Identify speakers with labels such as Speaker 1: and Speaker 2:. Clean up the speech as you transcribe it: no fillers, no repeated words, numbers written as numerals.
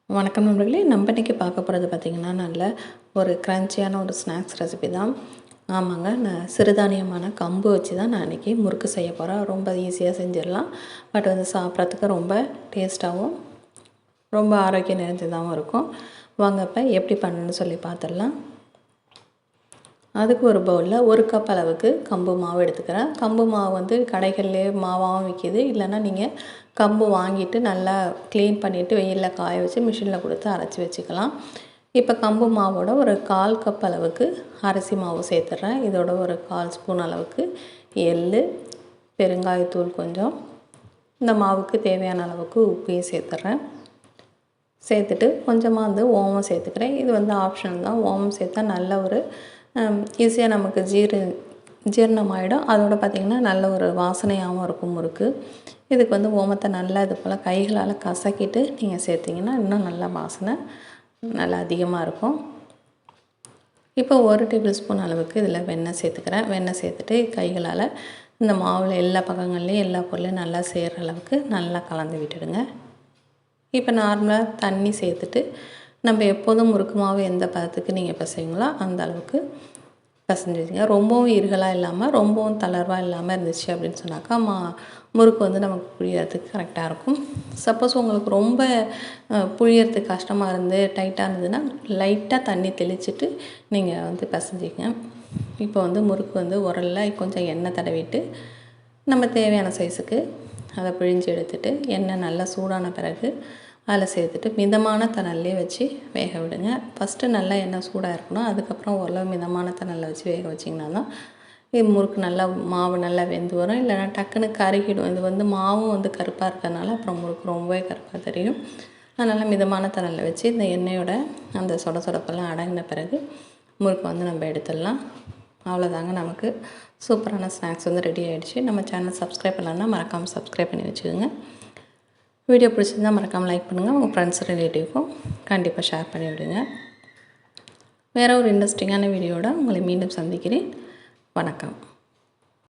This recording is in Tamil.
Speaker 1: வணக்கம் நண்பர்களே, நம்ம இன்றைக்கி பார்க்க போகிறது பார்த்திங்கன்னா நல்ல ஒரு க்ரன்ச்சியான ஒரு ஸ்நாக்ஸ் ரெசிபி தான். ஆமாங்க, நான் சிறுதானியமான கம்பு வச்சு தான் நான் இன்றைக்கி முறுக்கு செய்ய போகிறேன். ரொம்ப ஈஸியாக செஞ்சிடலாம். பட் வந்து சாப்பிட்றதுக்கு ரொம்ப டேஸ்ட்டாகவும் ரொம்ப ஆரோக்கியம் நிறைஞ்சதாகவும் இருக்கும். வாங்க இப்போ எப்படி பண்ணணுன்னு சொல்லி பார்த்துடலாம். அதுக்கு ஒரு பவுலில் 1 கப் அளவுக்கு கம்பு மாவு எடுத்துக்கிறேன். கம்பு மாவு வந்து கடைகள்லேயே மாவாகவும் விற்கிது. இல்லைன்னா நீங்கள் கம்பு வாங்கிட்டு நல்லா க்ளீன் பண்ணிவிட்டு வெயிலில் காய வச்சு மிஷினில் கொடுத்து அரைச்சி வச்சுக்கலாம். இப்போ கம்பு மாவோட ஒரு 1/4 கப் அளவுக்கு அரிசி மாவு சேர்த்துட்றேன். இதோட ஒரு 1/4 ஸ்பூன் அளவுக்கு எள், பெருங்காயத்தூள் கொஞ்சம், இந்த மாவுக்கு தேவையான அளவுக்கு உப்பையும் சேர்த்துட்றேன். சேர்த்துட்டு கொஞ்சமாக வந்து ஓமம் சேர்த்துக்கிறேன். இது வந்து ஆப்ஷனல் தான். ஓமம் சேர்த்தா நல்ல ஒரு ஈஸியாக நமக்கு ஜீரணமாகிடும். அதோடு பார்த்திங்கன்னா நல்ல ஒரு வாசனையாகவும் இருக்கும் முறுக்கு. இதுக்கு வந்து ஓமத்தை நல்லா இது போல் கைகளால் கசக்கிட்டு நீங்கள் சேர்த்திங்கன்னா இன்னும் நல்லா வாசனை நல்லா அதிகமாக இருக்கும். இப்போ 1 டேபிள் ஸ்பூன் அளவுக்கு இதில் வெண்ணெய் சேர்த்துக்கிறேன். வெண்ணெய் சேர்த்துட்டு கைகளால் இந்த மாவில் எல்லா பக்கங்கள்லேயும் எல்லா பொருளையும் நல்லா சேர்கிற அளவுக்கு நல்லா கலந்து விட்டுடுங்க. இப்போ நார்மலாக தண்ணி சேர்த்துட்டு நம்ம எப்போதும் முறுக்கு மாவு எந்த பதத்துக்கு நீங்கள் பிசைங்களோ அந்த அளவுக்கு பிசைஞ்சிங்க. ரொம்பவும் இருகலாக இல்லாமல் ரொம்பவும் தளர்வாக இல்லாமல் இருந்துச்சு அப்படின்னு சொன்னாக்கா முறுக்கு வந்து நமக்கு புழியறதுக்கு கரெக்டாக இருக்கும். சப்போஸ் உங்களுக்கு ரொம்ப புழியறதுக்கு கஷ்டமாக இருந்து டைட்டாக இருந்ததுன்னா லைட்டாக தண்ணி தெளிச்சுட்டு நீங்கள் வந்து பிசைஞ்சிங்க. இப்போ வந்து முறுக்கு வந்து உரலில் கொஞ்சம் எண்ணெய் தடவிட்டு நம்ம தேவையான சைஸுக்கு அதை பிழிஞ்சு எடுத்துகிட்டு எண்ணெய் நல்லா சூடான பிறகு அதில் சேர்த்துட்டு மிதமான தணல்லே வச்சு வேக விடுங்க. ஃபஸ்ட்டு நல்லா எண்ணெய் சூடாக இருக்கணும். அதுக்கப்புறம் ஓரளவு மிதமான தணலில் வச்சு வேக வச்சிங்கன்னா தான் இது முறுக்கு நல்லா மாவு நல்லா வெந்து வரும். இல்லைனா டக்குன்னு கருகிடும். இது வந்து மாவும் வந்து கருப்பாக இருக்கிறதுனால அப்புறம் முறுக்கு ரொம்பவே கருப்பாக தெரியும். அதனால் மிதமான தணலில் வச்சு இந்த எண்ணெயோட அந்த சொடப்பெல்லாம் அடங்கின பிறகு முறுக்கு வந்து நம்ம எடுத்துடலாம். அவ்வளோதாங்க, நமக்கு சூப்பரான ஸ்நாக்ஸ் வந்து ரெடி ஆகிடுச்சு. நம்ம சேனல் சப்ஸ்கிரைப் பண்ணலன்னா மறக்காமல் சப்ஸ்கிரைப் பண்ணி வச்சுக்கோங்க. வீடியோ பிடிச்சிருந்தால் மறக்காமல் லைக் பண்ணுங்கள். உங்கள் ஃப்ரெண்ட்ஸ் ரிலேட்டிவ்க்கும் கண்டிப்பாக ஷேர் பண்ணி விடுங்க. வேறு ஒரு இன்ட்ரெஸ்டிங்கான வீடியோட உங்களை மீண்டும் சந்திக்கிறேன். வணக்கம்.